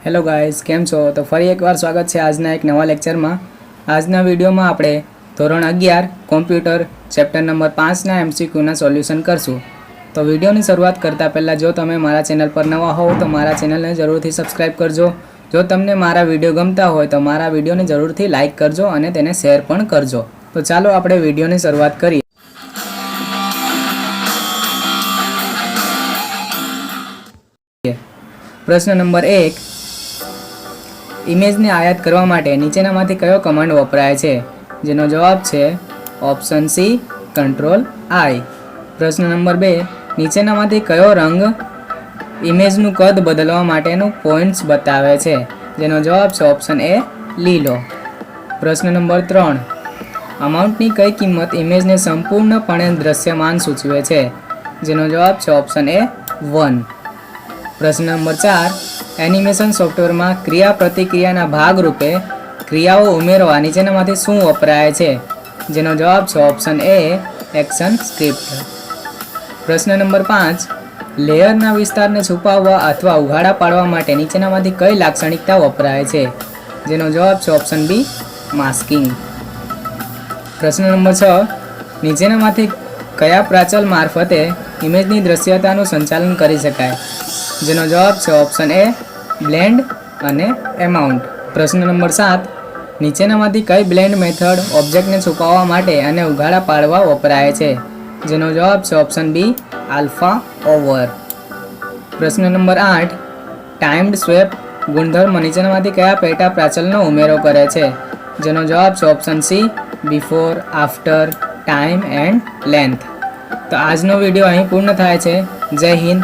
Hello guys, केम छो? तो फरी एक बार स्वागत है आजना एक नवा लेक्चर में। आजना वीडियो में आपणे धोरण 11 कॉम्प्यूटर चैप्टर नंबर 5 ना एमसीक्यू ना सोल्यूशन करशू। तो वीडियो की शुरुआत करता पहला जो तमे मारा चेनल पर नवा हो तो मारा चेनल ने जरूर थी सब्सक्राइब करजो। जो तमने मारा वीडियो गमता हो तो मारा वीडियो ने जरूर थी लाइक करजो और तेने शेर पण करजो। तो चालो आपणे वीडियो की शुरुआत करिए। प्रश्न नंबर 1, इमेज ने आयात करवा माटे नीचेनामांथी कयो कमांड वपराय छे? जेनो जवाब छे ऑप्शन सी कंट्रोल आई। प्रश्न नंबर 2, नीचेनामांथी कयो रंग इमेजनुं कद बदलवा माटेनुं पॉइंट्स बतावे छे? जेनो जवाब छे ऑप्शन ए लीलो। प्रश्न नंबर 3, अमाउंटनी कई किंमत इमेजने संपूर्णपणे दृश्यमान सूचवे छे? जेनो जवाब छे ऑप्शन ए 1। प्रश्न नंबर 4, एनिमेशन सॉफ्टवेर में क्रिया प्रतिक्रिया भाग रूपे क्रियाओ उमेरवा नीचेनामांथी शुं वपराय छे? जेनो जवाब छे ऑप्शन ए एक्शन स्क्रिप्ट। प्रश्न नंबर 5, लेयरना विस्तारने छुपाववा अथवा उघाड़ा पाडवा माटे नीचेनामांथी कई लाक्षणिकता वपराय छे? जेनो जवाब छे ऑप्शन बी मास्किंग। प्रश्न नंबर 6, नीचेनामांथी कया प्राचल मार्फते इमेजनी दृश्यतानुं संचालन करी शकाय? जेनो जवाब छे ऑप्शन ए ब्लेंड अने एमाउंट। प्रश्न नंबर 7, नीचेनामांथी कई ब्लेंड मेथड ऑब्जेक्ट ने छुपाववा माटे अने उघाड़ा पाडवा वपराय छे? जेनो जवाब छे ऑप्शन बी आल्फा ओवर। प्रश्न नंबर 8, टाइम्ड स्वेप गुणधर्म नीचेनामांथी कया पेटा प्राचलनो उमेरो करे छे? जेनो जवाब छे option C before, after, time and length. तो आजनो विडियो अहीं पूर्ण थाय छे। जय हिंद।